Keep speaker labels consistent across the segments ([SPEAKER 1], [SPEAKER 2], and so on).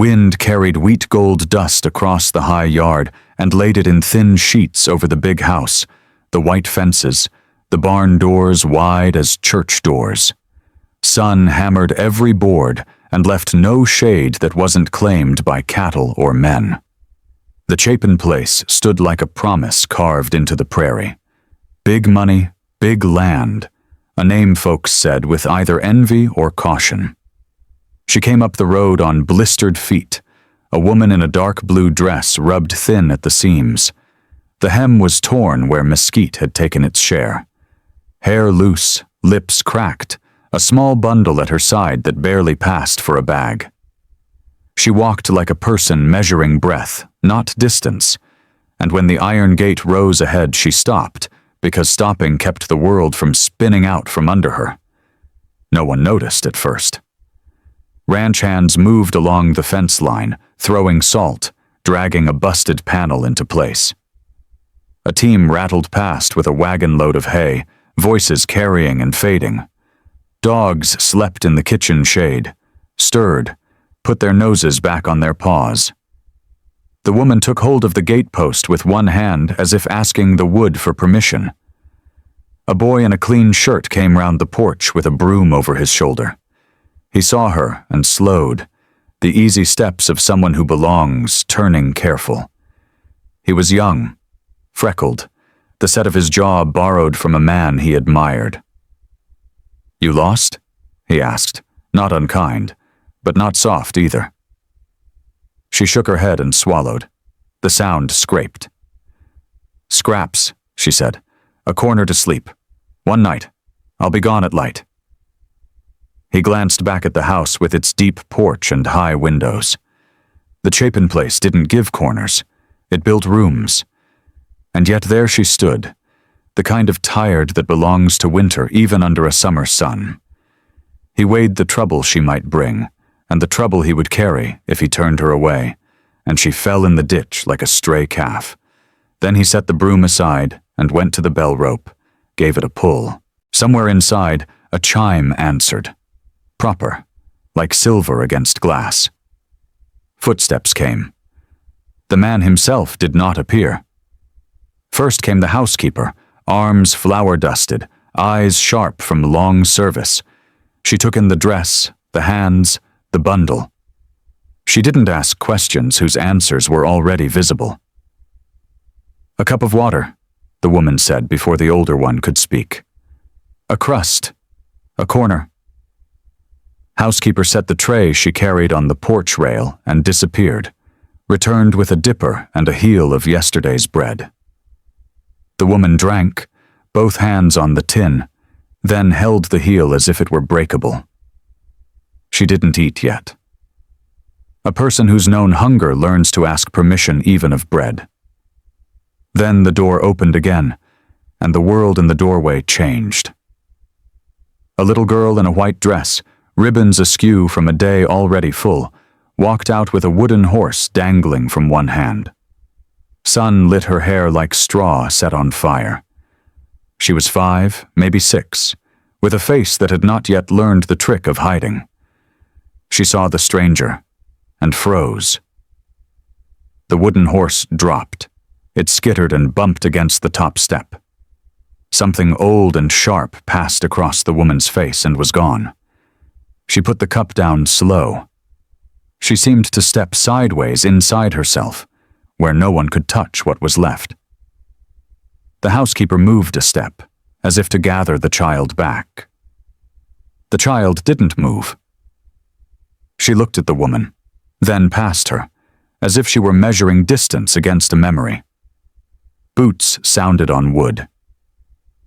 [SPEAKER 1] Wind carried wheat-gold dust across the high yard and laid it in thin sheets over the big house, the white fences, the barn doors wide as church doors. Sun hammered every board and left no shade that wasn't claimed by cattle or men. The Chapin place stood like a promise carved into the prairie. Big money, big land, a name folks said with either envy or caution. She came up the road on blistered feet, a woman in a dark blue dress rubbed thin at the seams. The hem was torn where mesquite had taken its share. Hair loose, lips cracked, a small bundle at her side that barely passed for a bag. She walked like a person measuring breath, not distance, and when the iron gate rose ahead she stopped, because stopping kept the world from spinning out from under her. No one noticed at first. Ranch hands moved along the fence line, throwing salt, dragging a busted panel into place. A team rattled past with a wagon load of hay, voices carrying and fading. Dogs slept in the kitchen shade, stirred, put their noses back on their paws. The woman took hold of the gatepost with one hand as if asking the wood for permission. A boy in a clean shirt came round the porch with a broom over his shoulder. He saw her and slowed, the easy steps of someone who belongs, turning careful. He was young, freckled, the set of his jaw borrowed from a man he admired. "You lost?" he asked, not unkind, but not soft either. She shook her head and swallowed. The sound scraped. "Scraps," she said. "A corner to sleep. One night. I'll be gone at light." He glanced back at the house with its deep porch and high windows. The Chapin place didn't give corners. It built rooms. And yet there she stood, the kind of tired that belongs to winter even under a summer sun. He weighed the trouble she might bring, and the trouble he would carry if he turned her away, and she fell in the ditch like a stray calf. Then he set the broom aside and went to the bell rope, gave it a pull. Somewhere inside, a chime answered. Proper, like silver against glass. Footsteps came. The man himself did not appear. First came the housekeeper, arms flour-dusted, eyes sharp from long service. She took in the dress, the hands, the bundle. She didn't ask questions whose answers were already visible. "A cup of water," the woman said before the older one could speak. "A crust. A corner." Housekeeper set the tray she carried on the porch rail and disappeared, returned with a dipper and a heel of yesterday's bread. The woman drank, both hands on the tin, then held the heel as if it were breakable. She didn't eat yet. A person who's known hunger learns to ask permission even of bread. Then the door opened again, and the world in the doorway changed. A little girl in a white dress, ribbons askew from a day already full, walked out with a wooden horse dangling from one hand. Sun lit her hair like straw set on fire. She was 5, maybe 6, with a face that had not yet learned the trick of hiding. She saw the stranger, and froze. The wooden horse dropped. It skittered and bumped against the top step. Something old and sharp passed across the woman's face and was gone. She put the cup down slow. She seemed to step sideways inside herself, where no one could touch what was left. The housekeeper moved a step, as if to gather the child back. The child didn't move. She looked at the woman, then past her, as if she were measuring distance against a memory. Boots sounded on wood.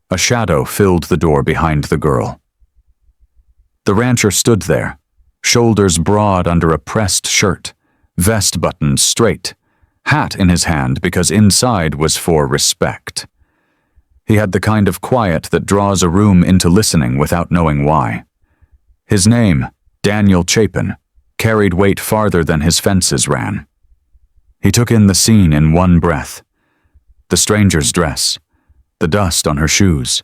[SPEAKER 1] A shadow filled the door behind the girl. The rancher stood there, shoulders broad under a pressed shirt, vest buttons straight, hat in his hand because inside was for respect. He had the kind of quiet that draws a room into listening without knowing why. His name, Daniel Chapin, carried weight farther than his fences ran. He took in the scene in one breath. The stranger's dress, the dust on her shoes,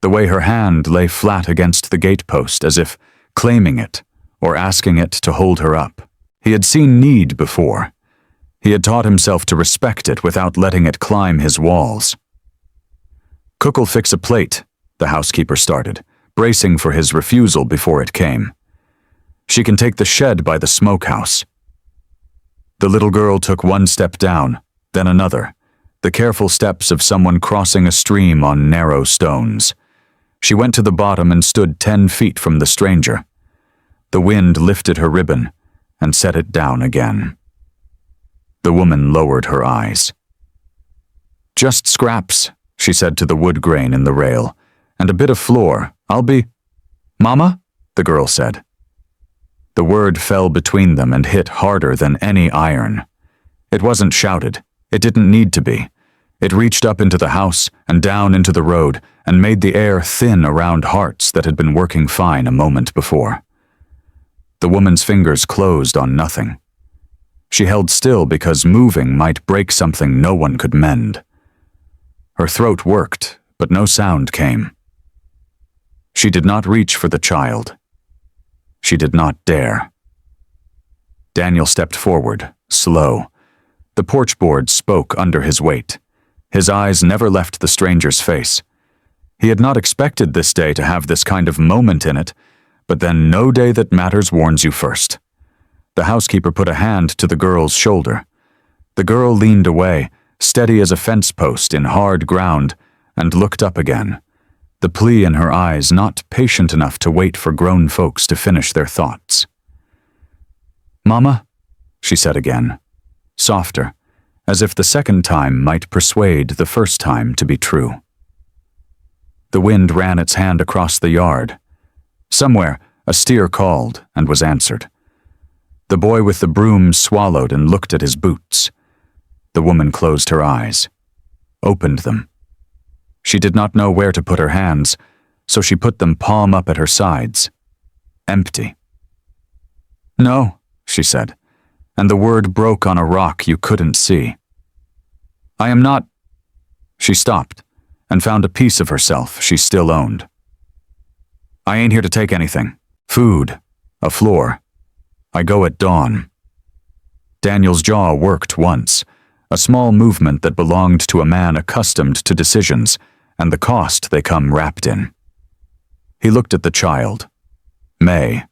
[SPEAKER 1] the way her hand lay flat against the gatepost as if claiming it or asking it to hold her up. He had seen need before. He had taught himself to respect it without letting it climb his walls. "Cook'll fix a plate," the housekeeper started, bracing for his refusal before it came. "She can take the shed by the smokehouse." The little girl took one step down, then another, the careful steps of someone crossing a stream on narrow stones. She went to the bottom and stood 10 feet from the stranger. The wind lifted her ribbon and set it down again. The woman lowered her eyes. "Just scraps," she said to the wood grain in the rail, "and a bit of floor. I'll be—" "Mama?" the girl said. The word fell between them and hit harder than any iron. It wasn't shouted. It didn't need to be. It reached up into the house and down into the road and made the air thin around hearts that had been working fine a moment before. The woman's fingers closed on nothing. She held still because moving might break something no one could mend. Her throat worked, but no sound came. She did not reach for the child. She did not dare. Daniel stepped forward, slow. The porch board spoke under his weight. His eyes never left the stranger's face. He had not expected this day to have this kind of moment in it, but then no day that matters warns you first. The housekeeper put a hand to the girl's shoulder. The girl leaned away, steady as a fence post in hard ground, and looked up again, the plea in her eyes not patient enough to wait for grown folks to finish their thoughts. "Mama?" she said again, softer, as if the second time might persuade the first time to be true. The wind ran its hand across the yard. Somewhere, a steer called and was answered. The boy with the broom swallowed and looked at his boots. The woman closed her eyes, opened them. She did not know where to put her hands, so she put them palm up at her sides. Empty. "No," she said, and the word broke on a rock you couldn't see. "I am not—" She stopped and found a piece of herself she still owned. "I ain't here to take anything. Food. A floor. I go at dawn." Daniel's jaw worked once, a small movement that belonged to a man accustomed to decisions and the cost they come wrapped in. He looked at the child, May,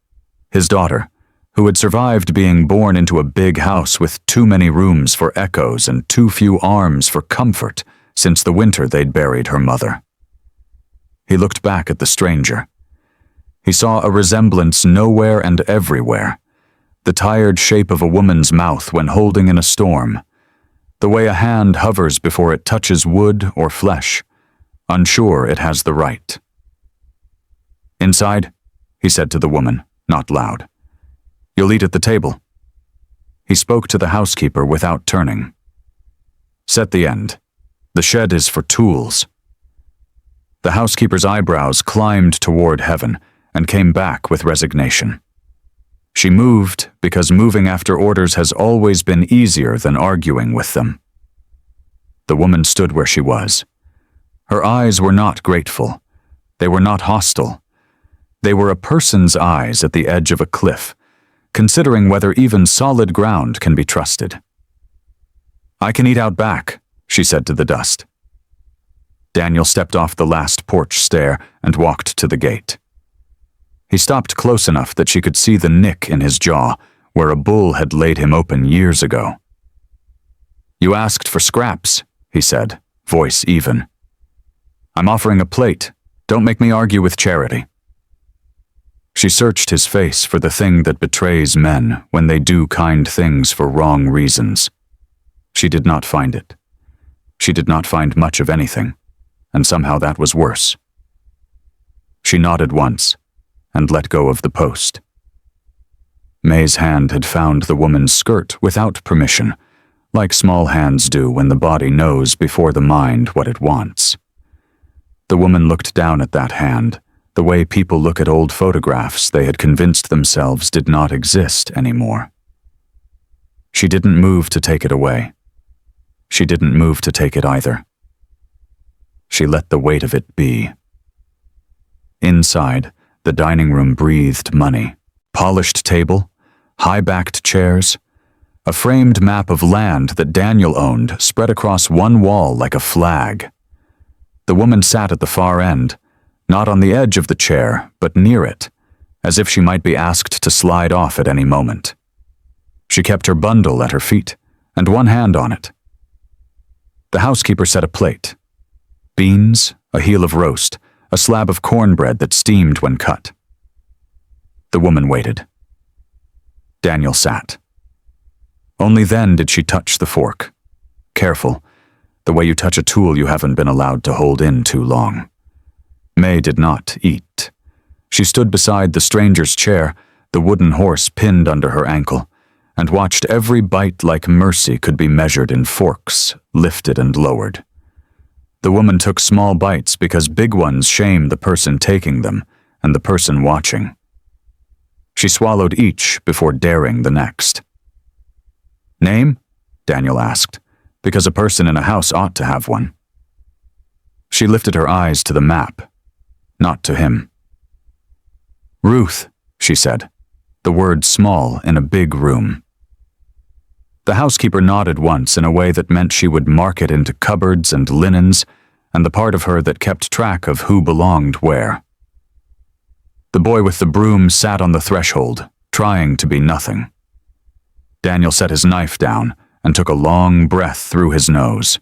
[SPEAKER 1] his daughter, who had survived being born into a big house with too many rooms for echoes and too few arms for comfort since the winter they'd buried her mother. He looked back at the stranger. He saw a resemblance nowhere and everywhere, the tired shape of a woman's mouth when holding in a storm, the way a hand hovers before it touches wood or flesh, unsure it has the right. "Inside," he said to the woman, not loud. "You'll eat at the table." He spoke to the housekeeper without turning. "Set the end. The shed is for tools." The housekeeper's eyebrows climbed toward heaven and came back with resignation. She moved because moving after orders has always been easier than arguing with them. The woman stood where she was. Her eyes were not grateful. They were not hostile. They were a person's eyes at the edge of a cliff, considering whether even solid ground can be trusted. "I can eat out back," she said to the dust. Daniel stepped off the last porch stair and walked to the gate. He stopped close enough that she could see the nick in his jaw, where a bull had laid him open years ago. "You asked for scraps," he said, voice even. "I'm offering a plate. Don't make me argue with Charity." She searched his face for the thing that betrays men when they do kind things for wrong reasons. She did not find it. She did not find much of anything, and somehow that was worse. She nodded once and let go of the post. May's hand had found the woman's skirt without permission, like small hands do when the body knows before the mind what it wants. The woman looked down at that hand, the way people look at old photographs they had convinced themselves did not exist anymore. She didn't move to take it away. She didn't move to take it either. She let the weight of it be. Inside, the dining room breathed money. Polished table, high-backed chairs. A framed map of land that Daniel owned spread across one wall like a flag. The woman sat at the far end, not on the edge of the chair, but near it, as if she might be asked to slide off at any moment. She kept her bundle at her feet, and one hand on it. The housekeeper set a plate. Beans, a heel of roast, a slab of cornbread that steamed when cut. The woman waited. Daniel sat. Only then did she touch the fork. Careful, the way you touch a tool you haven't been allowed to hold in too long. May did not eat. She stood beside the stranger's chair, the wooden horse pinned under her ankle, and watched every bite like mercy could be measured in forks, lifted and lowered. The woman took small bites because big ones shame the person taking them and the person watching. She swallowed each before daring the next. "Name?" Daniel asked, because a person in a house ought to have one. She lifted her eyes to the map, not to him. "Ruth," she said, the word small in a big room. The housekeeper nodded once in a way that meant she would mark it into cupboards and linens and the part of her that kept track of who belonged where. The boy with the broom sat on the threshold, trying to be nothing. Daniel set his knife down and took a long breath through his nose.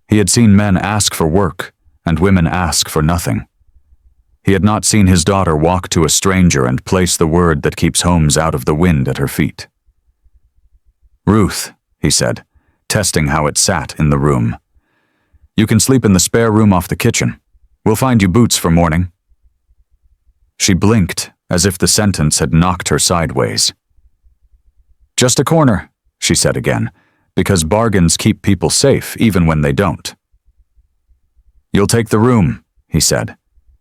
[SPEAKER 1] He had seen men ask for work and women ask for nothing. He had not seen his daughter walk to a stranger and place the word that keeps homes out of the wind at her feet. "Ruth," he said, testing how it sat in the room. "You can sleep in the spare room off the kitchen. We'll find you boots for morning." She blinked as if the sentence had knocked her sideways. "Just a corner," she said again, because bargains keep people safe even when they don't. "You'll take the room," he said,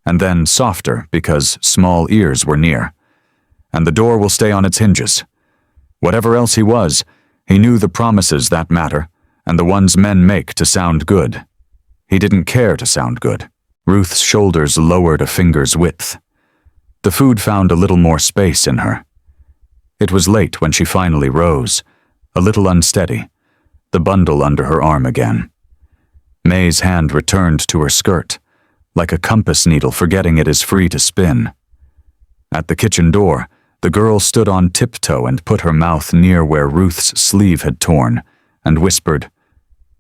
[SPEAKER 1] and then softer because small ears were near. "And the door will stay on its hinges." Whatever else he was, he knew the promises that matter, and the ones men make to sound good. He didn't care to sound good. Ruth's shoulders lowered a finger's width. The food found a little more space in her. It was late when she finally rose, a little unsteady, the bundle under her arm again. May's hand returned to her skirt, like a compass needle forgetting it is free to spin. At the kitchen door, the girl stood on tiptoe and put her mouth near where Ruth's sleeve had torn, and whispered,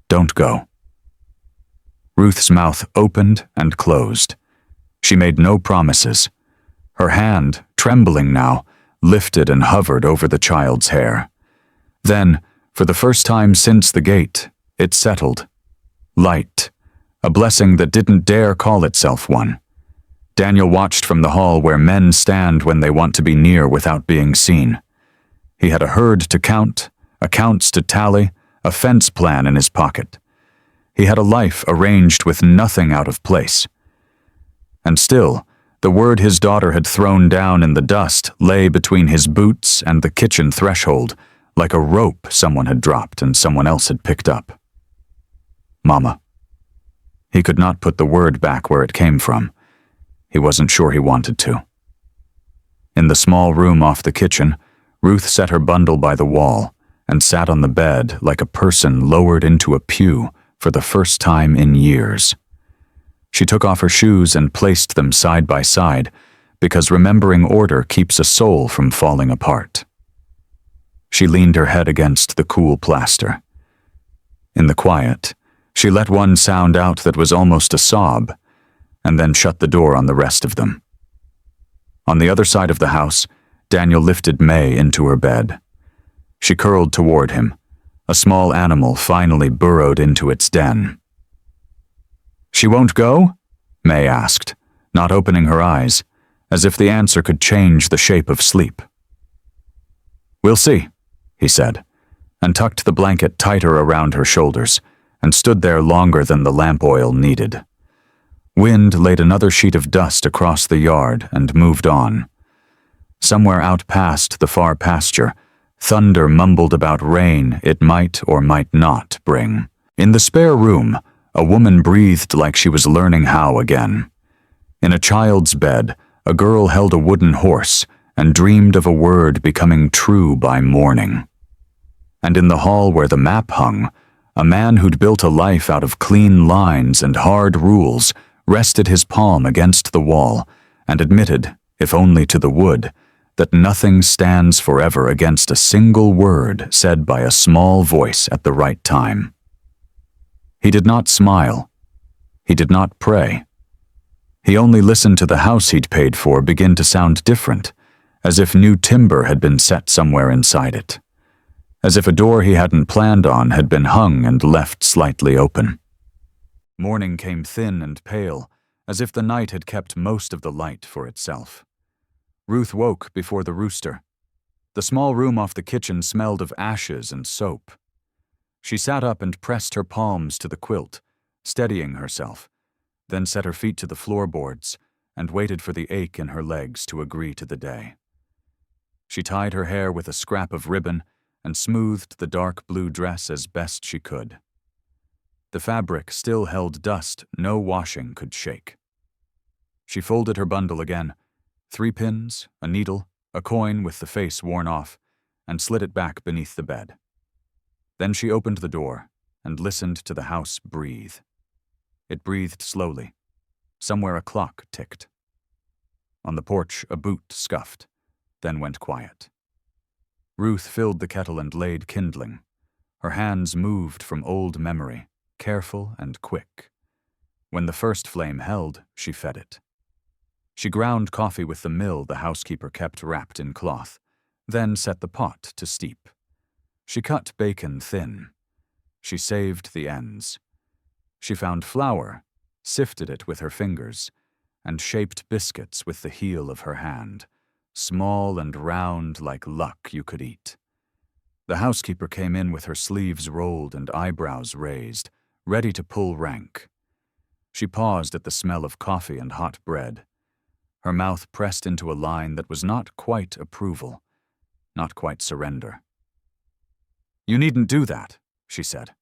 [SPEAKER 1] "Don't go." Ruth's mouth opened and closed. She made no promises. Her hand, trembling now, lifted and hovered over the child's hair. Then, for the first time since the gate, it settled. Light, a blessing that didn't dare call itself one. Daniel watched from the hall where men stand when they want to be near without being seen. He had a herd to count, accounts to tally, a fence plan in his pocket. He had a life arranged with nothing out of place. And still, the word his daughter had thrown down in the dust lay between his boots and the kitchen threshold, like a rope someone had dropped and someone else had picked up. Mama. He could not put the word back where it came from. He wasn't sure he wanted to. In the small room off the kitchen, Ruth set her bundle by the wall and sat on the bed like a person lowered into a pew for the first time in years. She took off her shoes and placed them side by side, because remembering order keeps a soul from falling apart. She leaned her head against the cool plaster. In the quiet, she let one sound out that was almost a sob, and then shut the door on the rest of them. On the other side of the house, Daniel lifted May into her bed. She curled toward him. A small animal finally burrowed into its den. "She won't go?" May asked, not opening her eyes, as if the answer could change the shape of sleep. "We'll see," he said, and tucked the blanket tighter around her shoulders, and stood there longer than the lamp oil needed. Wind laid another sheet of dust across the yard and moved on. Somewhere out past the far pasture, thunder mumbled about rain it might or might not bring. In the spare room, a woman breathed like she was learning how again. In a child's bed, a girl held a wooden horse, and dreamed of a word becoming true by morning. And in the hall where the map hung, a man who'd built a life out of clean lines and hard rules rested his palm against the wall and admitted, if only to the wood, that nothing stands forever against a single word said by a small voice at the right time. He did not smile. He did not pray. He only listened to the house he'd paid for begin to sound different, as if new timber had been set somewhere inside it, as if a door he hadn't planned on had been hung and left slightly open. Morning came thin and pale, as if the night had kept most of the light for itself. Ruth woke before the rooster. The small room off the kitchen smelled of ashes and soap. She sat up and pressed her palms to the quilt, steadying herself, then set her feet to the floorboards and waited for the ache in her legs to agree to the day. She tied her hair with a scrap of ribbon and smoothed the dark blue dress as best she could. The fabric still held dust no washing could shake. She folded her bundle again, 3 pins, a needle, a coin with the face worn off, and slid it back beneath the bed. Then she opened the door and listened to the house breathe. It breathed slowly. Somewhere a clock ticked. On the porch, a boot scuffed, then went quiet. Ruth filled the kettle and laid kindling. Her hands moved from old memory, careful and quick. When the first flame held, she fed it. She ground coffee with the mill the housekeeper kept wrapped in cloth, then set the pot to steep. She cut bacon thin. She saved the ends. She found flour, sifted it with her fingers, and shaped biscuits with the heel of her hand, small and round like luck you could eat. The housekeeper came in with her sleeves rolled and eyebrows raised, ready to pull rank. She paused at the smell of coffee and hot bread. Her mouth pressed into a line that was not quite approval, not quite surrender. "You needn't do that," she said.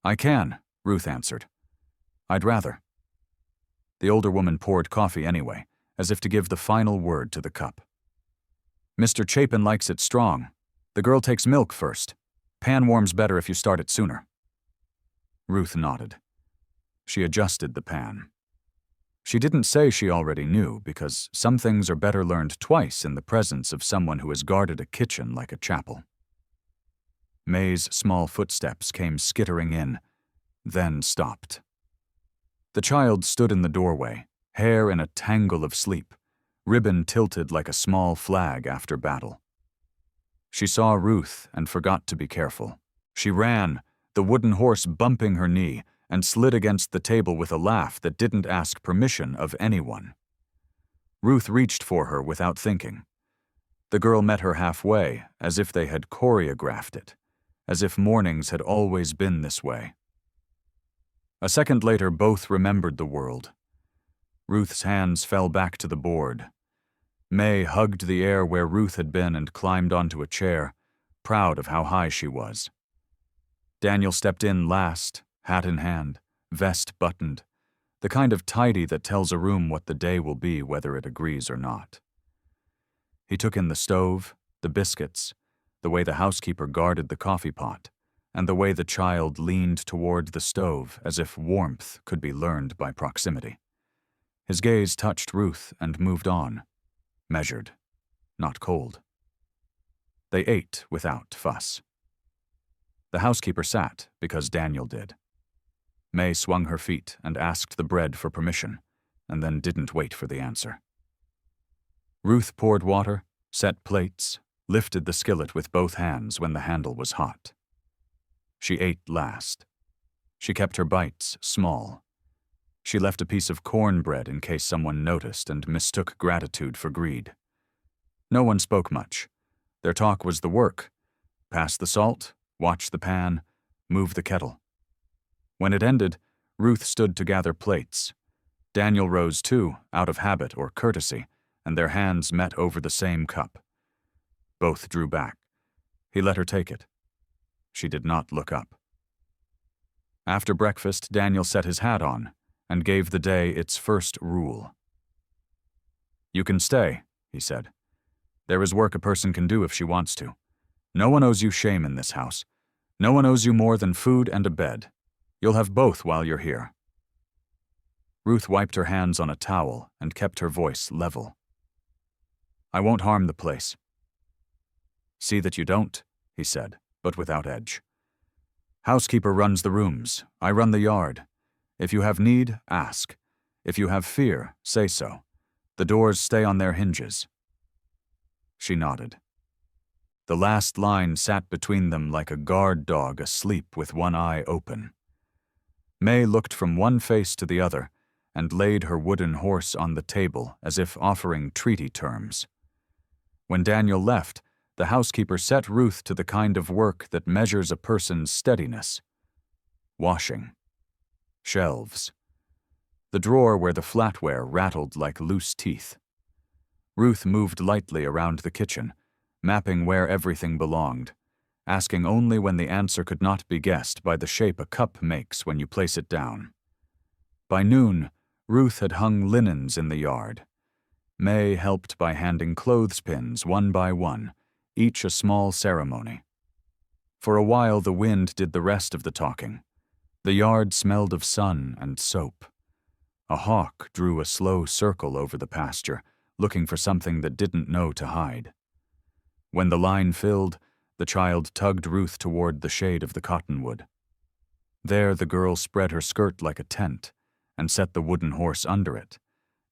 [SPEAKER 1] "I can," Ruth answered. "I'd rather." The older woman poured coffee anyway, as if to give the final word to the cup. "Mr. Chapin likes it strong. The girl takes milk first. Pan warms better if you start it sooner." Ruth nodded. She adjusted the pan. She didn't say she already knew, because some things are better learned twice in the presence of someone who has guarded a kitchen like a chapel. May's small footsteps came skittering in, then stopped. The child stood in the doorway, hair in a tangle of sleep, ribbon tilted like a small flag after battle. She saw Ruth and forgot to be careful. She ran, the wooden horse bumping her knee, and slid against the table with a laugh that didn't ask permission of anyone. Ruth reached for her without thinking. The girl met her halfway, as if they had choreographed it, as if mornings had always been this way. A second later, both remembered the world. Ruth's hands fell back to the board. May hugged the air where Ruth had been and climbed onto a chair, proud of how high she was. Daniel stepped in last, hat in hand, vest buttoned, the kind of tidy that tells a room what the day will be whether it agrees or not. He took in the stove, the biscuits, the way the housekeeper guarded the coffee pot, and the way the child leaned toward the stove as if warmth could be learned by proximity. His gaze touched Ruth and moved on, measured, not cold. They ate without fuss. The housekeeper sat because Daniel did. May swung her feet and asked the bread for permission, and then didn't wait for the answer. Ruth poured water, set plates, lifted the skillet with both hands when the handle was hot. She ate last. She kept her bites small. She left a piece of cornbread in case someone noticed and mistook gratitude for greed. No one spoke much. Their talk was the work. Pass the salt, watch the pan, move the kettle. When it ended, Ruth stood to gather plates. Daniel rose too, out of habit or courtesy, and their hands met over the same cup. Both drew back. He let her take it. She did not look up. After breakfast, Daniel set his hat on and gave the day its first rule. "You can stay," he said. There is work a person can do if she wants to. No one owes you shame in this house. No one owes you more than food and a bed. You'll have both while you're here." Ruth wiped her hands on a towel and kept her voice level. "I won't harm the place." "See that you don't," he said, but without edge. "Housekeeper runs the rooms. I run the yard. If you have need, ask. If you have fear, say so. The doors stay on their hinges." She nodded. The last line sat between them like a guard dog asleep with one eye open. May looked from one face to the other and laid her wooden horse on the table as if offering treaty terms. When Daniel left, the housekeeper set Ruth to the kind of work that measures a person's steadiness. Washing. Shelves. The drawer where the flatware rattled like loose teeth. Ruth moved lightly around the kitchen, mapping where everything belonged, asking only when the answer could not be guessed by the shape a cup makes when you place it down. By noon, Ruth had hung linens in the yard. May helped by handing clothespins one by one, each a small ceremony. For a while the wind did the rest of the talking. The yard smelled of sun and soap. A hawk drew a slow circle over the pasture, looking for something that didn't know to hide. When the line filled, the child tugged Ruth toward the shade of the cottonwood. There the girl spread her skirt like a tent and set the wooden horse under it,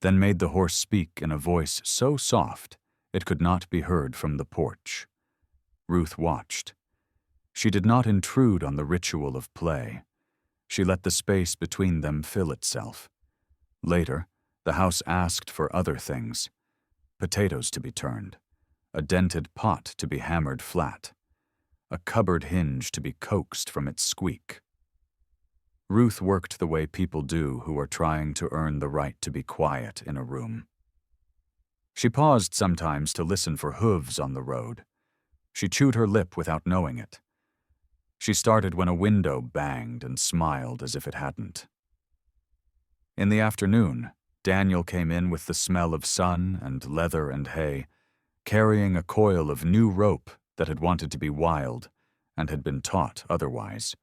[SPEAKER 1] then made the horse speak in a voice so soft it could not be heard from the porch. Ruth watched. She did not intrude on the ritual of play. She let the space between them fill itself. Later, the house asked for other things. Potatoes to be turned, a dented pot to be hammered flat, a cupboard hinge to be coaxed from its squeak. Ruth worked the way people do who are trying to earn the right to be quiet in a room. She paused sometimes to listen for hooves on the road. She chewed her lip without knowing it. She started when a window banged and smiled as if it hadn't. In the afternoon, Daniel came in with the smell of sun and leather and hay, carrying a coil of new rope that had wanted to be wild and had been taught otherwise.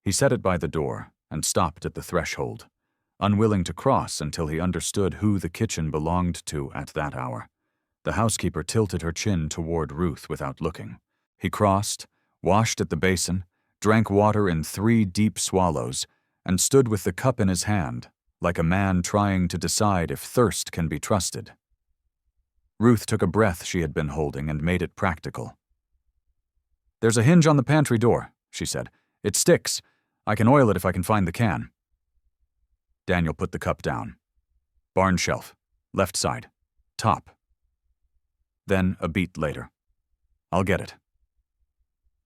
[SPEAKER 1] He set it by the door and stopped at the threshold, unwilling to cross until he understood who the kitchen belonged to at that hour. The housekeeper tilted her chin toward Ruth without looking. He crossed, washed at the basin, drank water in 3 deep swallows, and stood with the cup in his hand, like a man trying to decide if thirst can be trusted. Ruth took a breath she had been holding and made it practical. "There's a hinge on the pantry door," she said. "It sticks. I can oil it if I can find the can." Daniel put the cup down. "Barn shelf. Left side. Top." Then, a beat later, "I'll get it."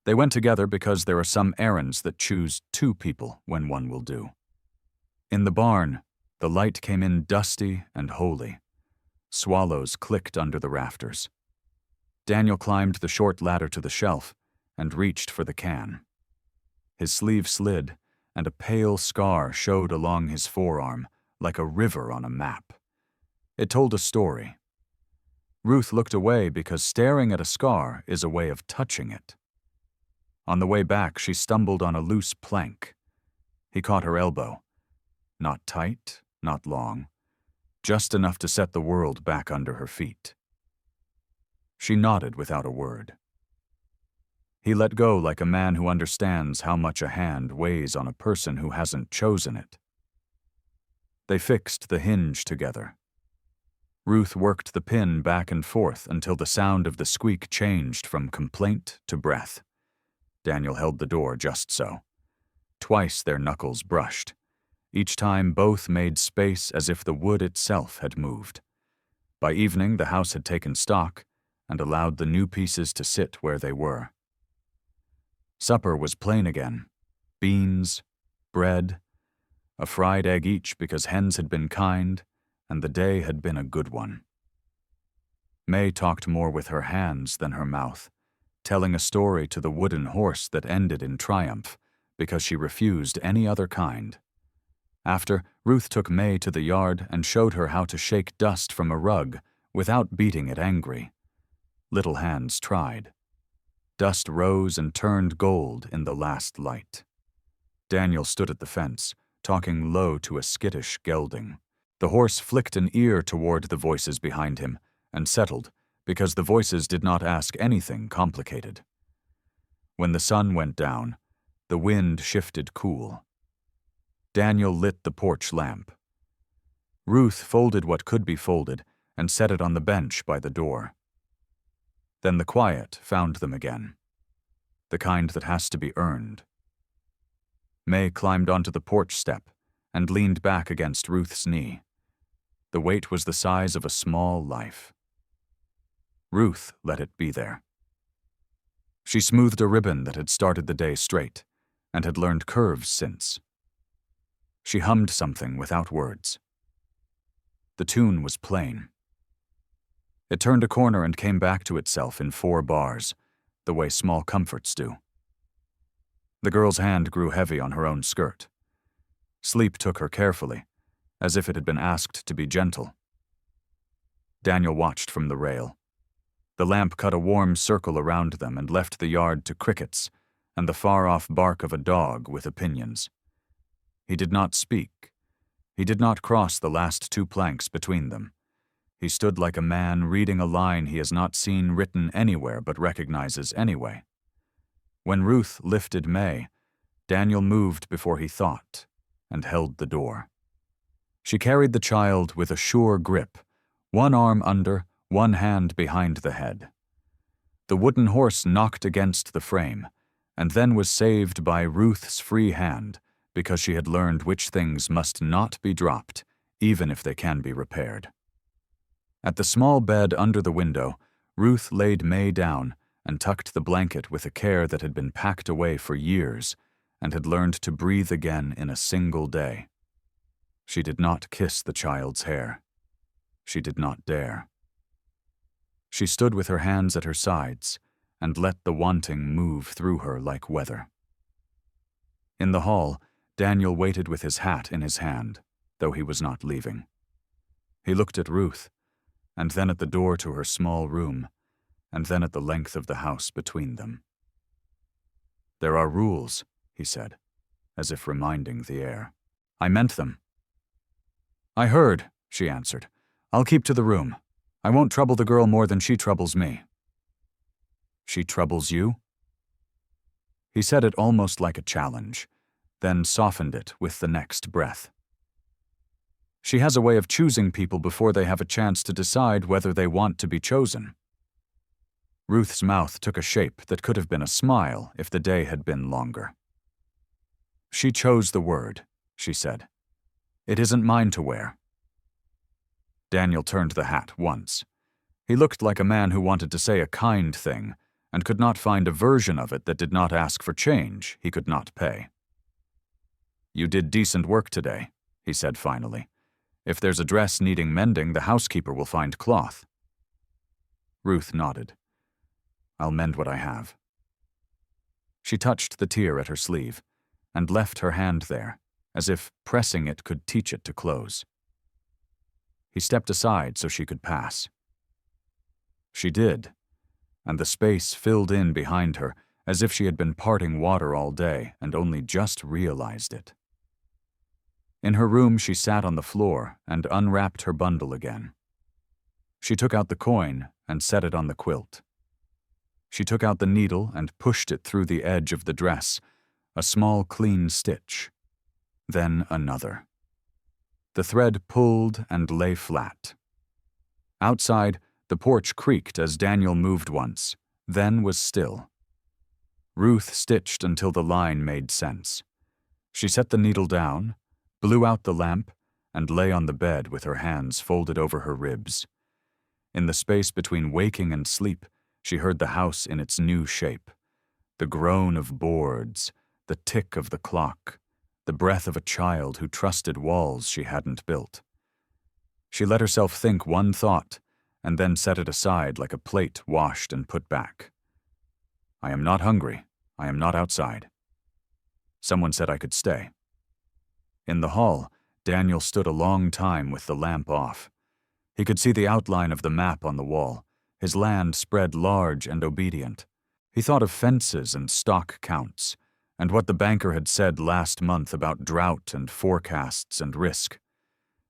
[SPEAKER 1] They went together because there are some errands that choose 2 people when one will do. In the barn, the light came in dusty and holy. Swallows clicked under the rafters. Daniel climbed the short ladder to the shelf and reached for the can. His sleeve slid, and a pale scar showed along his forearm, like a river on a map. It told a story. Ruth looked away because staring at a scar is a way of touching it. On the way back, she stumbled on a loose plank. He caught her elbow. Not tight, not long, just enough to set the world back under her feet. She nodded without a word. He let go like a man who understands how much a hand weighs on a person who hasn't chosen it. They fixed the hinge together. Ruth worked the pin back and forth until the sound of the squeak changed from complaint to breath. Daniel held the door just so. Twice their knuckles brushed. Each time both made space as if the wood itself had moved. By evening, the house had taken stock and allowed the new pieces to sit where they were. Supper was plain again. Beans, bread, a fried egg each because hens had been kind, and the day had been a good one. May talked more with her hands than her mouth, telling a story to the wooden horse that ended in triumph because she refused any other kind. After, Ruth took May to the yard and showed her how to shake dust from a rug without beating it angry. Little hands tried. Dust rose and turned gold in the last light. Daniel stood at the fence, talking low to a skittish gelding. The horse flicked an ear toward the voices behind him and settled, because the voices did not ask anything complicated. When the sun went down, the wind shifted cool. Daniel lit the porch lamp. Ruth folded what could be folded and set it on the bench by the door. Then the quiet found them again, the kind that has to be earned. May climbed onto the porch step and leaned back against Ruth's knee. The weight was the size of a small life. Ruth let it be there. She smoothed a ribbon that had started the day straight and had learned curves since. She hummed something without words. The tune was plain. It turned a corner and came back to itself in 4 bars, the way small comforts do. The girl's hand grew heavy on her own skirt. Sleep took her carefully, as if it had been asked to be gentle. Daniel watched from the rail. The lamp cut a warm circle around them and left the yard to crickets and the far-off bark of a dog with opinions. He did not speak. He did not cross the last 2 planks between them. He stood like a man reading a line he has not seen written anywhere but recognizes anyway. When Ruth lifted May, Daniel moved before he thought and held the door. She carried the child with a sure grip, 1 arm under, 1 hand behind the head. The wooden horse knocked against the frame, and then was saved by Ruth's free hand because she had learned which things must not be dropped, even if they can be repaired. At the small bed under the window, Ruth laid May down and tucked the blanket with a care that had been packed away for years and had learned to breathe again in a single day. She did not kiss the child's hair. She did not dare. She stood with her hands at her sides and let the wanting move through her like weather. In the hall, Daniel waited with his hat in his hand, though he was not leaving. He looked at Ruth, and then at the door to her small room, and then at the length of the house between them. "There are rules," he said, as if reminding the air. "I meant them." "I heard," she answered. "I'll keep to the room. I won't trouble the girl more than she troubles me." "She troubles you?" He said it almost like a challenge, then softened it with the next breath. "She has a way of choosing people before they have a chance to decide whether they want to be chosen." Ruth's mouth took a shape that could have been a smile if the day had been longer. "She chose the word," she said. "It isn't mine to wear." Daniel turned the hat once. He looked like a man who wanted to say a kind thing and could not find a version of it that did not ask for change he could not pay. "You did decent work today," he said finally. "If there's a dress needing mending, the housekeeper will find cloth." Ruth nodded. "I'll mend what I have." She touched the tear at her sleeve and left her hand there, as if pressing it could teach it to close. He stepped aside so she could pass. She did, and the space filled in behind her as if she had been parting water all day and only just realized it. In her room, she sat on the floor and unwrapped her bundle again. She took out the coin and set it on the quilt. She took out the needle and pushed it through the edge of the dress, a small clean stitch. Then another. The thread pulled and lay flat. Outside, the porch creaked as Daniel moved once, then was still. Ruth stitched until the line made sense. She set the needle down, blew out the lamp, and lay on the bed with her hands folded over her ribs. In the space between waking and sleep, she heard the house in its new shape. The groan of boards, the tick of the clock, the breath of a child who trusted walls she hadn't built. She let herself think one thought, and then set it aside like a plate washed and put back. "I am not hungry. I am not outside. Someone said I could stay." In the hall, Daniel stood a long time with the lamp off. He could see the outline of the map on the wall, His land spread large and obedient. He thought of fences and stock counts, and what the banker had said last month about drought and forecasts and risk.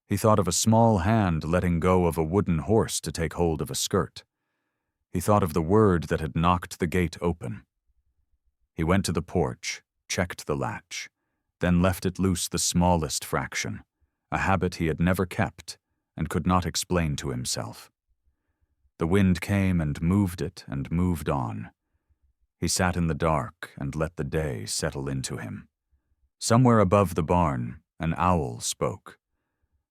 [SPEAKER 1] He thought of a small hand letting go of a wooden horse to take hold of a skirt. He thought of the word that had knocked the gate open. He went to the porch, checked the latch, then left it loose the smallest fraction, a habit he had never kept and could not explain to himself. The wind came and moved it and moved on. He sat in the dark and let the day settle into him. Somewhere above the barn, an owl spoke.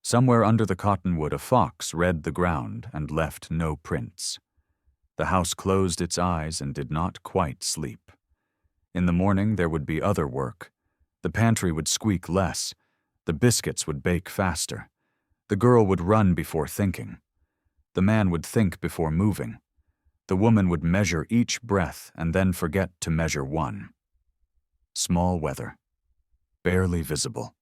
[SPEAKER 1] Somewhere under the cottonwood, a fox read the ground and left no prints. The house closed its eyes and did not quite sleep. In the morning there would be other work. The pantry would squeak less. The biscuits would bake faster. The girl would run before thinking. The man would think before moving. The woman would measure each breath and then forget to measure one. Small weather. Barely visible.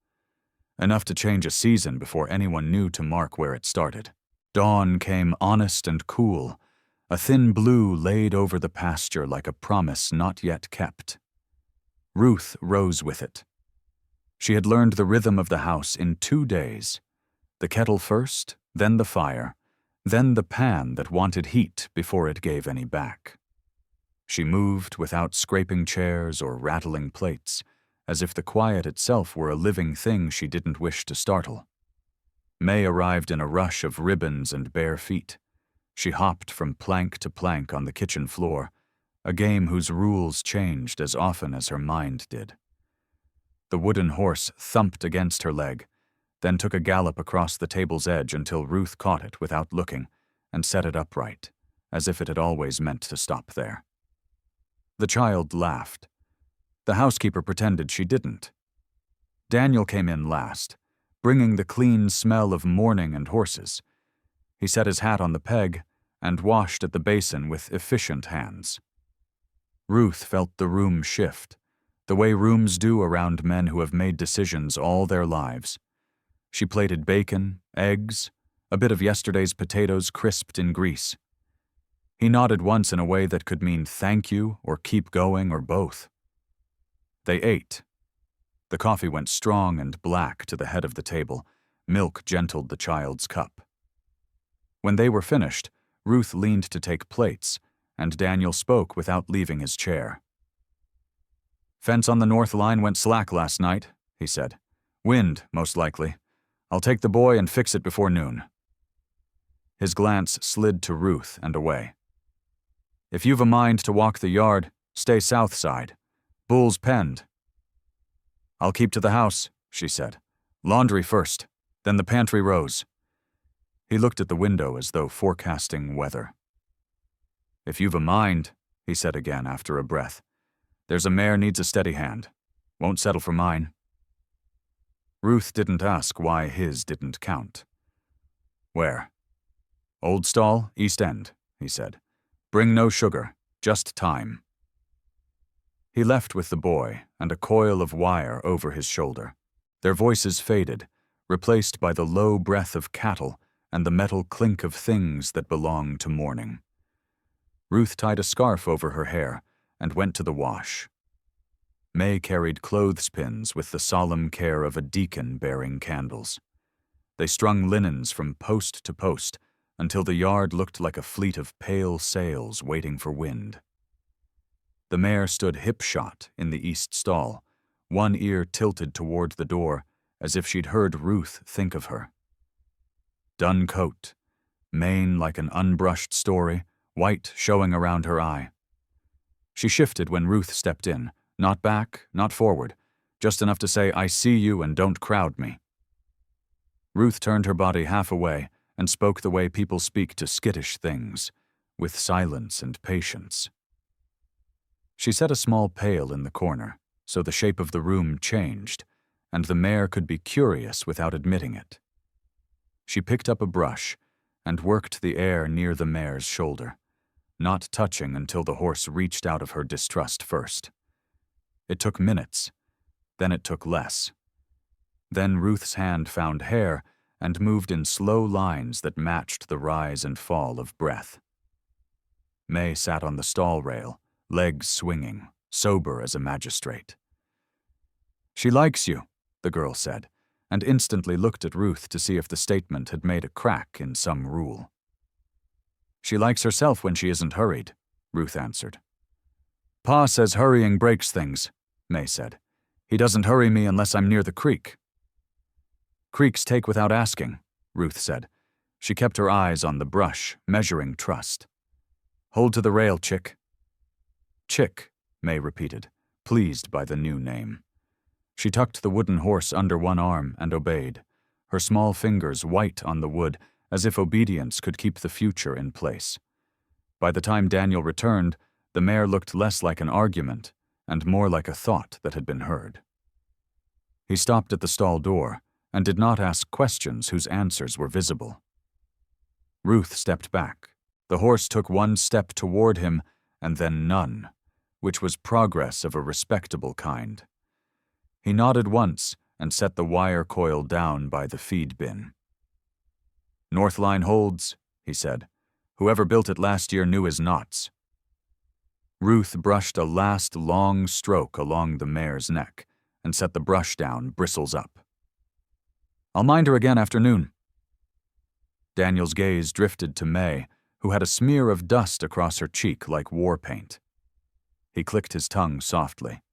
[SPEAKER 1] Enough to change a season before anyone knew to mark where it started. Dawn came honest and cool. A thin blue laid over the pasture like a promise not yet kept. Ruth rose with it. She had learned the rhythm of the house in 2 days. The kettle first, then the fire, then the pan that wanted heat before it gave any back. She moved without scraping chairs or rattling plates, as if the quiet itself were a living thing she didn't wish to startle. May arrived in a rush of ribbons and bare feet. She hopped from plank to plank on the kitchen floor, a game whose rules changed as often as her mind did. The wooden horse thumped against her leg, then took a gallop across the table's edge until Ruth caught it without looking and set it upright, as if it had always meant to stop there. The child laughed. The housekeeper pretended she didn't. Daniel came in last, bringing the clean smell of morning and horses. He set his hat on the peg and washed at the basin with efficient hands. Ruth felt the room shift, the way rooms do around men who have made decisions all their lives. She plated bacon, eggs, a bit of yesterday's potatoes crisped in grease. He nodded once in a way that could mean thank you or keep going or both. They ate. The coffee went strong and black to the head of the table. Milk gentled the child's cup. When they were finished, Ruth leaned to take plates, and Daniel spoke without leaving his chair. "Fence on the north line went slack last night," he said. "Wind, most likely. I'll take the boy and fix it before noon." His glance slid to Ruth and away. "If you've a mind to walk the yard, stay south side. Bulls penned." "I'll keep to the house," she said. "Laundry first, then the pantry rows." He looked at the window as though forecasting weather. "If you've a mind," he said again after a breath. "There's a mare needs a steady hand. Won't settle for mine." Ruth didn't ask why his didn't count. "Where?" "Old stall, East End," he said. "Bring no sugar, just time." He left with the boy and a coil of wire over his shoulder. Their voices faded, replaced by the low breath of cattle and the metal clink of things that belong to morning. Ruth tied a scarf over her hair and went to the wash. May carried clothespins with the solemn care of a deacon bearing candles. They strung linens from post to post until the yard looked like a fleet of pale sails waiting for wind. The mare stood hip-shot in the east stall, one ear tilted toward the door as if she'd heard Ruth think of her. Dun coat, mane like an unbrushed story, white showing around her eye. She shifted when Ruth stepped in, not back, not forward, just enough to say, "I see you and don't crowd me." Ruth turned her body half away and spoke the way people speak to skittish things, with silence and patience. She set a small pail in the corner, so the shape of the room changed, and the mare could be curious without admitting it. She picked up a brush and worked the air near the mare's shoulder, not touching until the horse reached out of her distrust first. It took minutes, then it took less. Then Ruth's hand found hair and moved in slow lines that matched the rise and fall of breath. May sat on the stall rail, legs swinging, sober as a magistrate. "She likes you," the girl said, and instantly looked at Ruth to see if the statement had made a crack in some rule. "She likes herself when she isn't hurried," Ruth answered. "Pa says hurrying breaks things," May said. "He doesn't hurry me unless I'm near the creek." "Creeks take without asking," Ruth said. She kept her eyes on the brush, measuring trust. "Hold to the rail, Chick." "Chick," May repeated, pleased by the new name. She tucked the wooden horse under one arm and obeyed, her small fingers white on the wood as if obedience could keep the future in place. By the time Daniel returned, the mare looked less like an argument and more like a thought that had been heard. He stopped at the stall door and did not ask questions whose answers were visible. Ruth stepped back. The horse took one step toward him and then none, which was progress of a respectable kind. He nodded once and set the wire coil down by the feed bin. "North line holds," he said. "Whoever built it last year knew his knots." Ruth brushed a last long stroke along the mare's neck and set the brush down, bristles up. "I'll mind her again after noon." Daniel's gaze drifted to May, who had a smear of dust across her cheek like war paint. He clicked his tongue softly.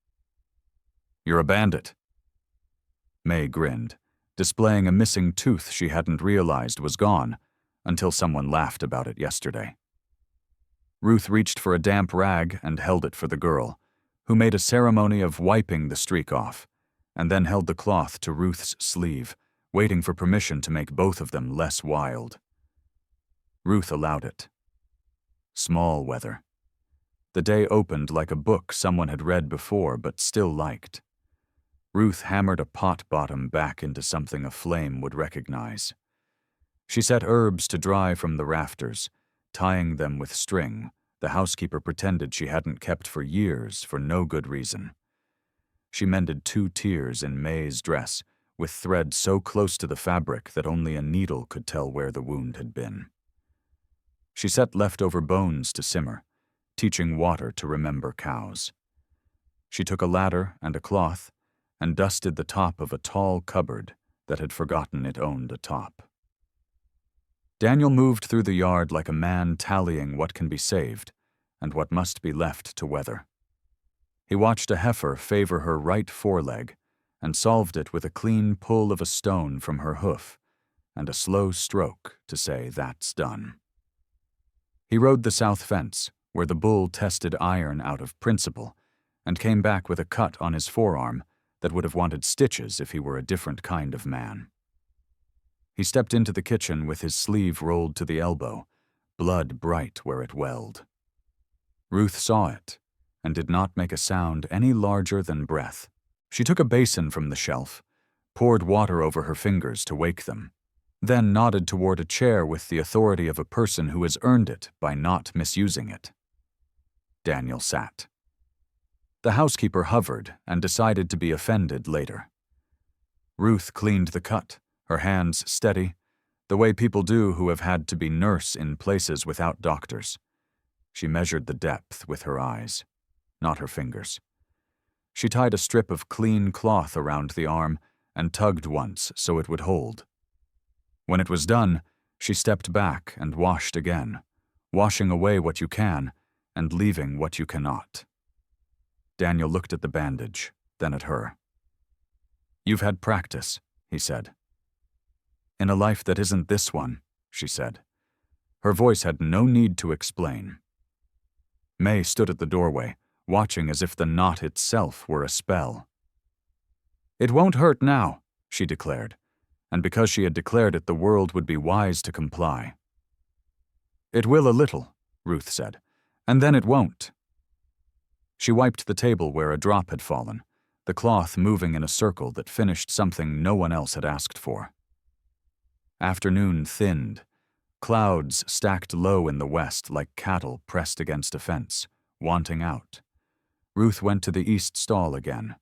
[SPEAKER 1] "You're a bandit." May grinned, displaying a missing tooth she hadn't realized was gone until someone laughed about it yesterday. Ruth reached for a damp rag and held it for the girl, who made a ceremony of wiping the streak off, and then held the cloth to Ruth's sleeve, waiting for permission to make both of them less wild. Ruth allowed it. Small weather. The day opened like a book someone had read before but still liked. Ruth hammered a pot bottom back into something a flame would recognize. She set herbs to dry from the rafters, tying them with string the housekeeper pretended she hadn't kept for years for no good reason. She mended 2 tears in May's dress, with thread so close to the fabric that only a needle could tell where the wound had been. She set leftover bones to simmer, teaching water to remember cows. She took a ladder and a cloth and dusted the top of a tall cupboard that had forgotten it owned a top. Daniel moved through the yard like a man tallying what can be saved and what must be left to weather. He watched a heifer favor her right foreleg and solved it with a clean pull of a stone from her hoof and a slow stroke to say that's done. He rode the south fence, where the bull tested iron out of principle, and came back with a cut on his forearm that would have wanted stitches if he were a different kind of man. He stepped into the kitchen with his sleeve rolled to the elbow, blood bright where it welled. Ruth saw it, and did not make a sound any larger than breath. She took a basin from the shelf, poured water over her fingers to wake them, then nodded toward a chair with the authority of a person who has earned it by not misusing it. Daniel sat. The housekeeper hovered and decided to be offended later. Ruth cleaned the cut, her hands steady, the way people do who have had to be nurse in places without doctors. She measured the depth with her eyes, not her fingers. She tied a strip of clean cloth around the arm and tugged once so it would hold. When it was done, she stepped back and washed again, washing away what you can and leaving what you cannot. Daniel looked at the bandage, then at her. "You've had practice," he said. "In a life that isn't this one," she said. Her voice had no need to explain. May stood at the doorway, watching as if the knot itself were a spell. "It won't hurt now," she declared, and because she had declared it, the world would be wise to comply. "It will a little," Ruth said, "and then it won't." She wiped the table where a drop had fallen, the cloth moving in a circle that finished something no one else had asked for. Afternoon thinned. Clouds stacked low in the west like cattle pressed against a fence, wanting out. Ruth went to the east stall again.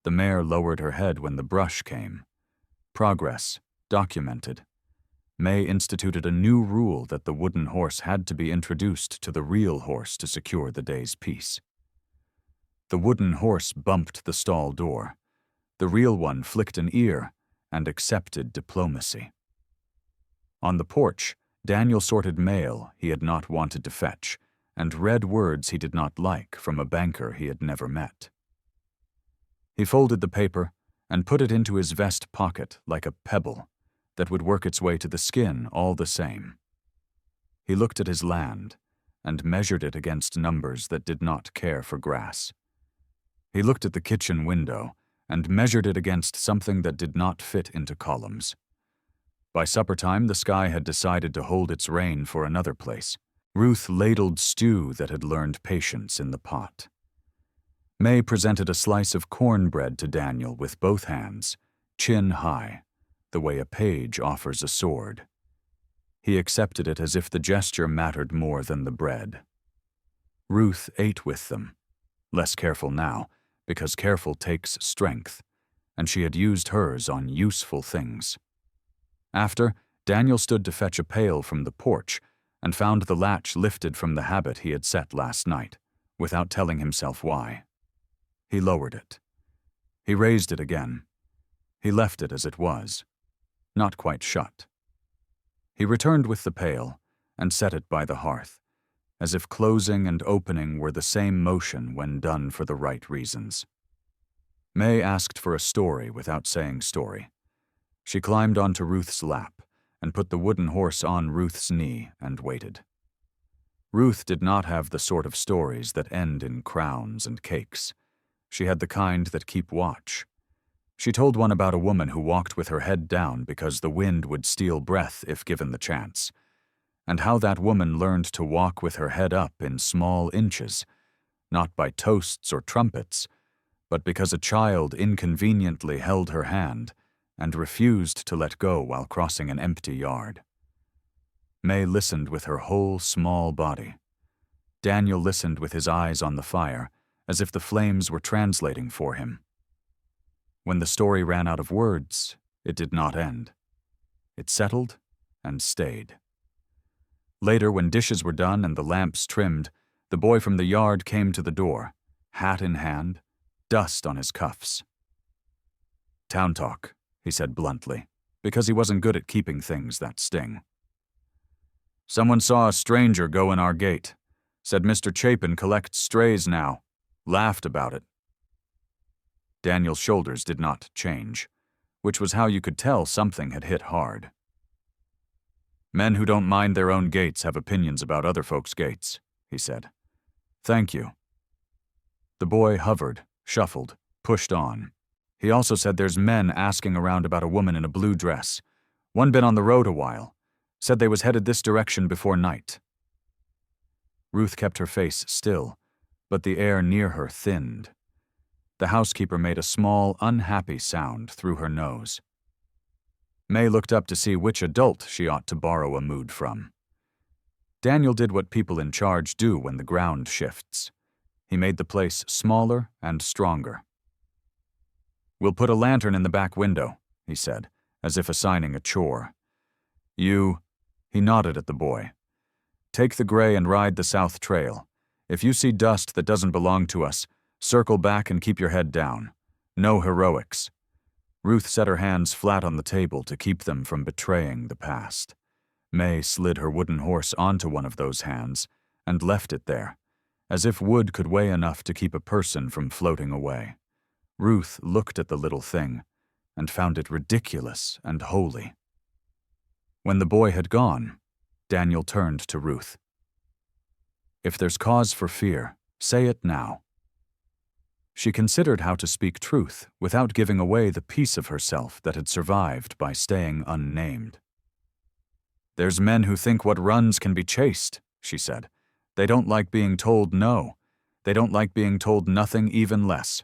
[SPEAKER 1] The mare lowered her head when the brush came. Progress, documented. May instituted a new rule that the wooden horse had to be introduced to the real horse to secure the day's peace. The wooden horse bumped the stall door. The real one flicked an ear and accepted diplomacy. On the porch, Daniel sorted mail he had not wanted to fetch and read words he did not like from a banker he had never met. He folded the paper and put it into his vest pocket like a pebble that would work its way to the skin all the same. He looked at his land and measured it against numbers that did not care for grass. He looked at the kitchen window and measured it against something that did not fit into columns. By supper time, the sky had decided to hold its rain for another place. Ruth ladled stew that had learned patience in the pot. May presented a slice of cornbread to Daniel with both hands, chin high, the way a page offers a sword. He accepted it as if the gesture mattered more than the bread. Ruth ate with them, less careful now, because careful takes strength, and she had used hers on useful things. After, Daniel stood to fetch a pail from the porch and found the latch lifted from the habit he had set last night, without telling himself why. He lowered it. He raised it again. He left it as it was, not quite shut. He returned with the pail and set it by the hearth, as if closing and opening were the same motion when done for the right reasons. May asked for a story without saying story. She climbed onto Ruth's lap and put the wooden horse on Ruth's knee and waited. Ruth did not have the sort of stories that end in crowns and cakes. She had the kind that keep watch. She told one about a woman who walked with her head down because the wind would steal breath if given the chance, and how that woman learned to walk with her head up in small inches, not by toasts or trumpets, but because a child inconveniently held her hand and refused to let go while crossing an empty yard. May listened with her whole small body. Daniel listened with his eyes on the fire, as if the flames were translating for him. When the story ran out of words, it did not end. It settled and stayed. Later, when dishes were done and the lamps trimmed, the boy from the yard came to the door, hat in hand, dust on his cuffs. "Town talk," he said bluntly, because he wasn't good at keeping things that sting. "Someone saw a stranger go in our gate. Said Mr. Chapin collects strays now. Laughed about it." Daniel's shoulders did not change, which was how you could tell something had hit hard. "Men who don't mind their own gates have opinions about other folks' gates," he said. "Thank you." The boy hovered, shuffled, pushed on. He also said there's men asking around about a woman in a blue dress. One been on the road a while. Said they was headed this direction before night. Ruth kept her face still, but the air near her thinned. The housekeeper made a small, unhappy sound through her nose. May looked up to see which adult she ought to borrow a mood from. Daniel did what people in charge do when the ground shifts. He made the place smaller and stronger. "We'll put a lantern in the back window," he said, as if assigning a chore. He nodded at the boy. "Take the gray and ride the south trail. If you see dust that doesn't belong to us, circle back and keep your head down. No heroics." Ruth set her hands flat on the table to keep them from betraying the past. May slid her wooden horse onto one of those hands and left it there, as if wood could weigh enough to keep a person from floating away. Ruth looked at the little thing and found it ridiculous and holy. When the boy had gone, Daniel turned to Ruth. "If there's cause for fear, say it now." She considered how to speak truth without giving away the piece of herself that had survived by staying unnamed. "There's men who think what runs can be chased," she said. "They don't like being told no. They don't like being told nothing even less."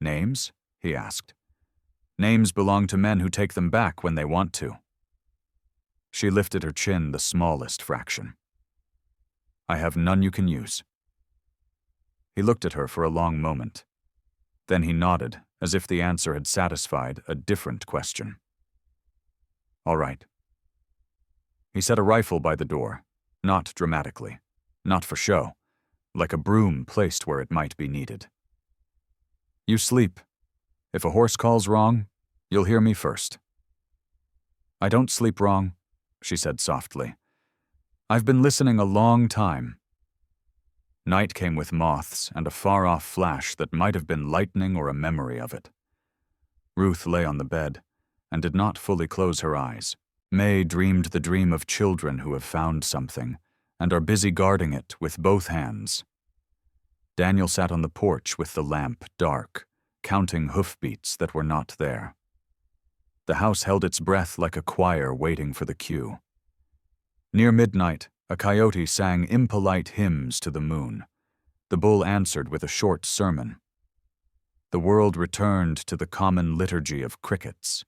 [SPEAKER 1] "Names?" he asked. "Names belong to men who take them back when they want to." She lifted her chin the smallest fraction. "I have none you can use." He looked at her for a long moment. Then he nodded, as if the answer had satisfied a different question. "All right. He set a rifle by the door, not dramatically, not for show, like a broom placed where it might be needed. You sleep. If a horse calls wrong, you'll hear me first. I don't sleep wrong, she said softly. I've been listening a long time. Night came with moths and a far-off flash that might have been lightning or a memory of it. Ruth lay on the bed and did not fully close her eyes. May dreamed the dream of children who have found something and are busy guarding it with both hands. Daniel sat on the porch with the lamp dark, counting hoofbeats that were not there. The house held its breath like a choir waiting for the cue. Near midnight, a coyote sang impolite hymns to the moon. The bull answered with a short sermon. The world returned to the common liturgy of crickets.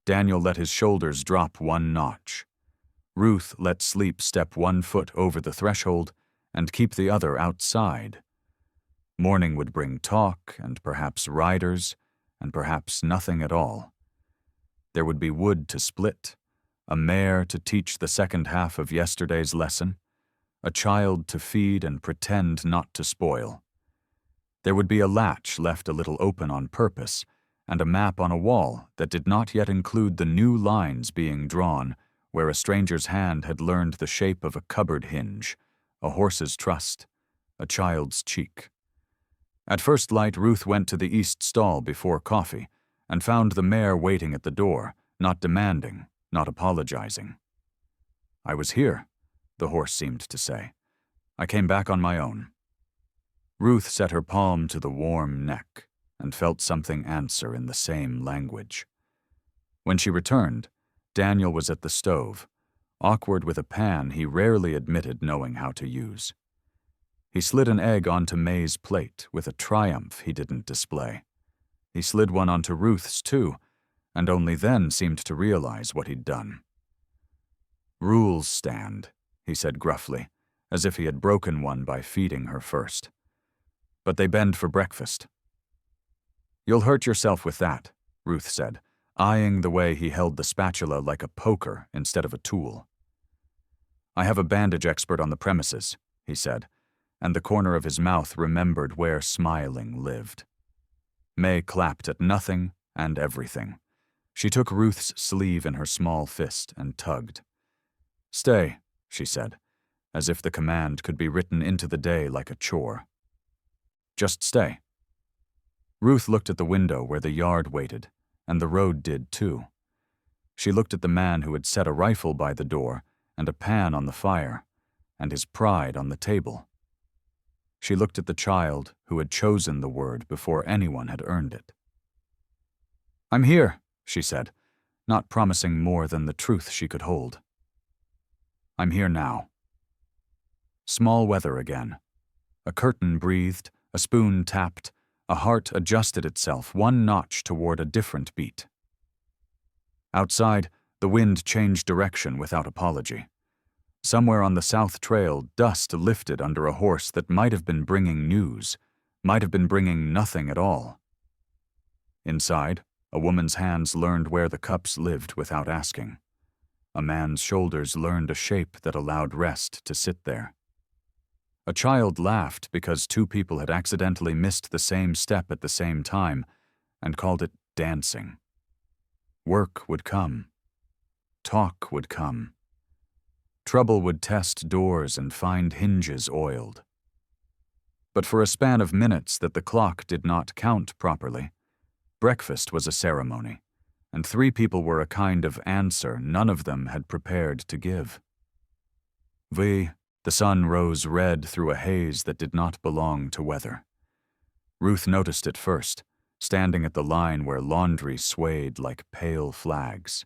[SPEAKER 1] Daniel let his shoulders drop one notch. Ruth let sleep step 1 foot over the threshold and keep the other outside. Morning would bring talk and perhaps riders and perhaps nothing at all. There would be wood to split, a mare to teach the second half of yesterday's lesson, a child to feed and pretend not to spoil. There would be a latch left a little open on purpose, and a map on a wall that did not yet include the new lines being drawn where a stranger's hand had learned the shape of a cupboard hinge, a horse's trust, a child's cheek. At first light, Ruth went to the east stall before coffee and found the mare waiting at the door, not demanding, not apologizing. I was here, the horse seemed to say. I came back on my own. Ruth set her palm to the warm neck and felt something answer in the same language. When she returned, Daniel was at the stove, awkward with a pan he rarely admitted knowing how to use. He slid an egg onto May's plate with a triumph he didn't display. He slid one onto Ruth's too, and only then seemed to realize what he'd done. Rules stand, he said gruffly, as if he had broken one by feeding her first. But they bend for breakfast. You'll hurt yourself with that, Ruth said, eyeing the way he held the spatula like a poker instead of a tool. I have a bandage expert on the premises, he said, and the corner of his mouth remembered where smiling lived. May clapped at nothing and everything. She took Ruth's sleeve in her small fist and tugged. Stay, she said, as if the command could be written into the day like a chore. Just stay. Ruth looked at the window where the yard waited, and the road did too. She looked at the man who had set a rifle by the door and a pan on the fire, and his pride on the table. She looked at the child who had chosen the word before anyone had earned it. I'm here, she said, not promising more than the truth she could hold. I'm here now. Small weather again. A curtain breathed, a spoon tapped, a heart adjusted itself 1 notch toward a different beat. Outside, the wind changed direction without apology. Somewhere on the south trail, dust lifted under a horse that might have been bringing news, might have been bringing nothing at all. Inside, a woman's hands learned where the cups lived without asking. A man's shoulders learned a shape that allowed rest to sit there. A child laughed because 2 people had accidentally missed the same step at the same time and called it dancing. Work would come. Talk would come. Trouble would test doors and find hinges oiled. But for a span of minutes that the clock did not count properly, breakfast was a ceremony, and 3 people were a kind of answer none of them had prepared to give. The sun rose red through a haze that did not belong to weather. Ruth noticed it first, standing at the line where laundry swayed like pale flags.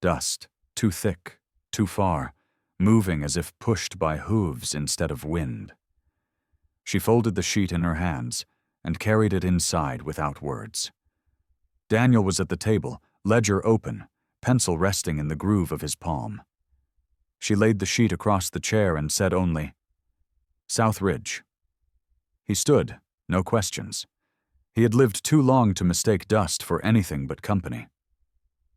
[SPEAKER 1] Dust, too thick, too far, moving as if pushed by hooves instead of wind. She folded the sheet in her hands and carried it inside without words. Daniel was at the table, ledger open, pencil resting in the groove of his palm. She laid the sheet across the chair and said only, South Ridge. He stood, no questions. He had lived too long to mistake dust for anything but company.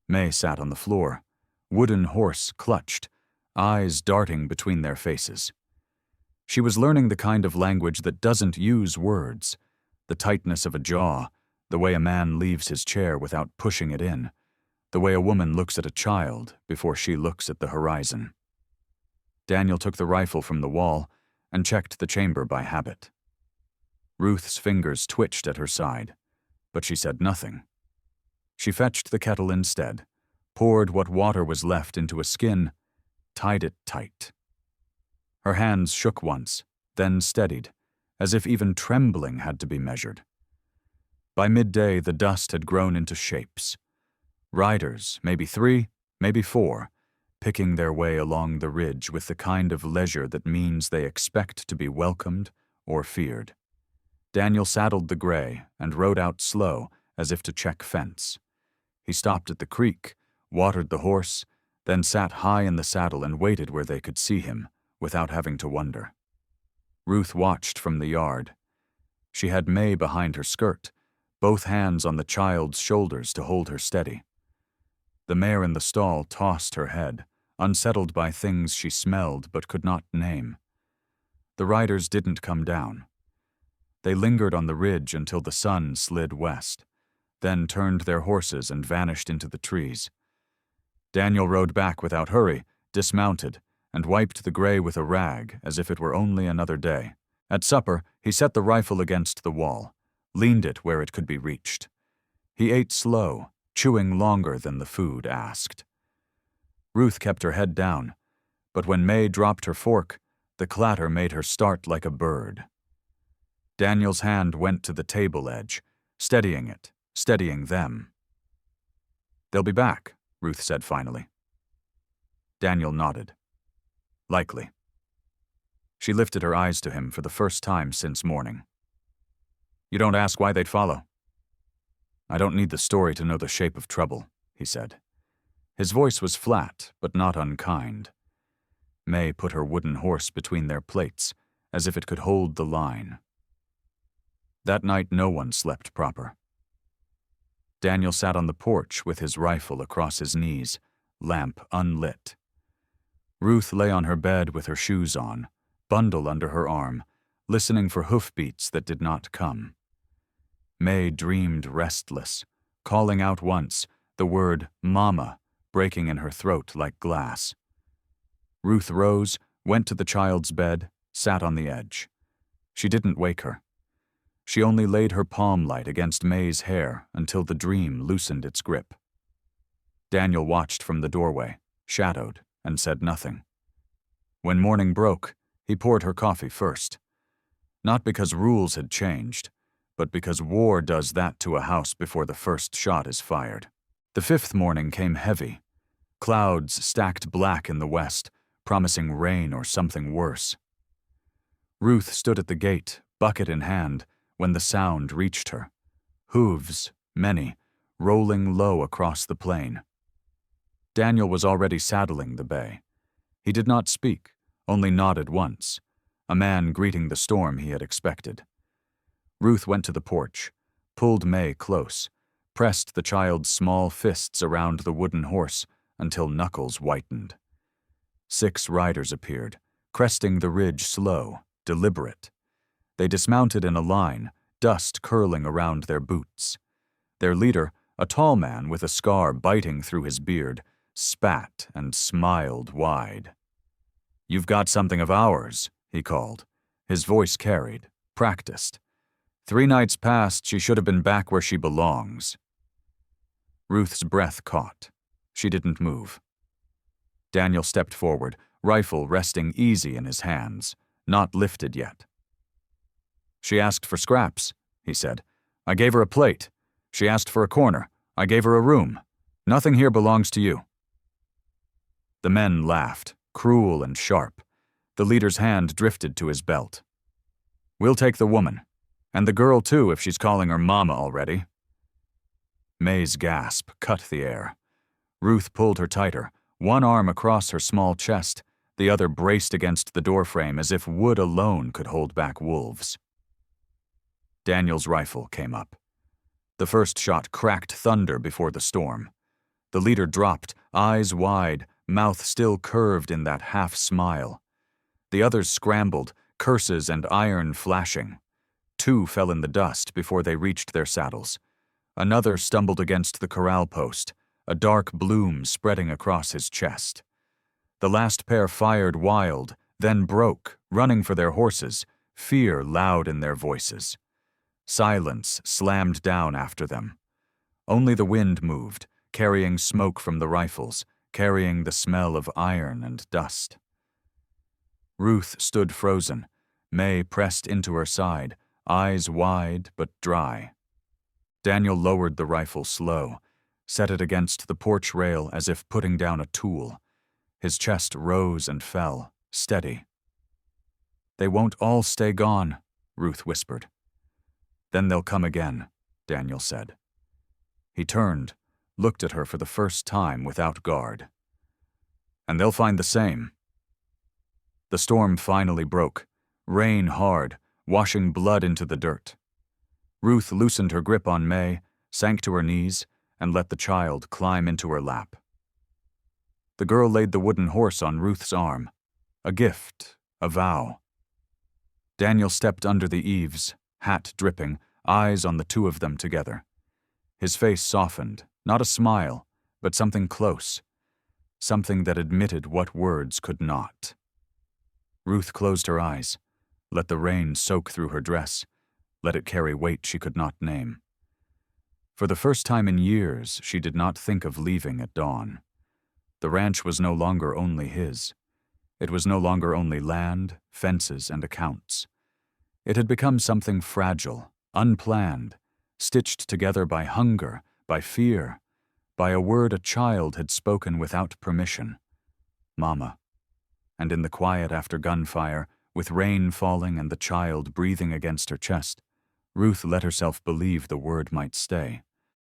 [SPEAKER 1] May sat on the floor. Wooden horse clutched, eyes darting between their faces. She was learning the kind of language that doesn't use words, the tightness of a jaw, the way a man leaves his chair without pushing it in, the way a woman looks at a child before she looks at the horizon. Daniel took the rifle from the wall and checked the chamber by habit. Ruth's fingers twitched at her side, but she said nothing. She fetched the kettle instead, poured what water was left into a skin, tied it tight. Her hands shook once, then steadied, as if even trembling had to be measured. By midday, the dust had grown into shapes. Riders, maybe 3, maybe 4, picking their way along the ridge with the kind of leisure that means they expect to be welcomed or feared. Daniel saddled the gray and rode out slow, as if to check fence. He stopped at the creek, watered the horse, then sat high in the saddle and waited where they could see him, without having to wonder. Ruth watched from the yard. She had May behind her skirt, both hands on the child's shoulders to hold her steady. The mare in the stall tossed her head, unsettled by things she smelled but could not name. The riders didn't come down. They lingered on the ridge until the sun slid west, then turned their horses and vanished into the trees. Daniel rode back without hurry, dismounted, and wiped the gray with a rag as if it were only another day. At supper, he set the rifle against the wall, leaned it where it could be reached. He ate slow, chewing longer than the food asked. Ruth kept her head down, but when May dropped her fork, the clatter made her start like a bird. Daniel's hand went to the table edge, steadying it, steadying them. "They'll be back," Ruth said finally. Daniel nodded. "Likely." She lifted her eyes to him for the first time since morning. "You don't ask why they'd follow?" "I don't need the story to know the shape of trouble," he said. His voice was flat, but not unkind. May put her wooden horse between their plates, as if it could hold the line. That night no one slept proper. Daniel sat on the porch with his rifle across his knees, lamp unlit. Ruth lay on her bed with her shoes on, bundle under her arm, listening for hoofbeats that did not come. May dreamed restless, calling out once, the word "mama" breaking in her throat like glass. Ruth rose, went to the child's bed, sat on the edge. She didn't wake her. She only laid her palm light against May's hair until the dream loosened its grip. Daniel watched from the doorway, shadowed, and said nothing. When morning broke, he poured her coffee first. Not because rules had changed, but because war does that to a house before the first shot is fired. The 5th morning came heavy. Clouds stacked black in the west, promising rain or something worse. Ruth stood at the gate, bucket in hand, when the sound reached her. Hooves, many, rolling low across the plain. Daniel was already saddling the bay. He did not speak, only nodded once, a man greeting the storm he had expected. Ruth went to the porch, pulled May close, pressed the child's small fists around the wooden horse until knuckles whitened. 6 riders appeared, cresting the ridge slow, deliberate. They dismounted in a line, dust curling around their boots. Their leader, a tall man with a scar biting through his beard, spat and smiled wide. "You've got something of ours," he called. His voice carried, practiced. 3 nights past, she should have been back where she belongs. Ruth's breath caught. She didn't move. Daniel stepped forward, rifle resting easy in his hands, not lifted yet. "She asked for scraps," he said. "I gave her a plate. She asked for a corner. I gave her a room. Nothing here belongs to you." The men laughed, cruel and sharp. The leader's hand drifted to his belt. "We'll take the woman. And the girl, too, if she's calling her mama already." May's gasp cut the air. Ruth pulled her tighter, one arm across her small chest, the other braced against the doorframe as if wood alone could hold back wolves. Daniel's rifle came up. The first shot cracked thunder before the storm. The leader dropped, eyes wide, mouth still curved in that half-smile. The others scrambled, curses and iron flashing. 2 fell in the dust before they reached their saddles. Another stumbled against the corral post, a dark bloom spreading across his chest. The last pair fired wild, then broke, running for their horses, fear loud in their voices. Silence slammed down after them. Only the wind moved, carrying smoke from the rifles, carrying the smell of iron and dust. Ruth stood frozen, May pressed into her side, eyes wide but dry. Daniel lowered the rifle slow, set it against the porch rail as if putting down a tool. His chest rose and fell, steady. "They won't all stay gone," Ruth whispered. "Then they'll come again," Daniel said. He turned, looked at her for the first time without guard. "And they'll find the same." The storm finally broke, rain hard, washing blood into the dirt. Ruth loosened her grip on May, sank to her knees, and let the child climb into her lap. The girl laid the wooden horse on Ruth's arm. A gift, a vow. Daniel stepped under the eaves, hat dripping, eyes on the 2 of them together. His face softened, not a smile, but something close, something that admitted what words could not. Ruth closed her eyes, let the rain soak through her dress, let it carry weight she could not name. For the first time in years, she did not think of leaving at dawn. The ranch was no longer only his. It was no longer only land, fences, and accounts. It had become something fragile, unplanned, stitched together by hunger, by fear, by a word a child had spoken without permission. Mama. And in the quiet after gunfire, with rain falling and the child breathing against her chest, Ruth let herself believe the word might stay.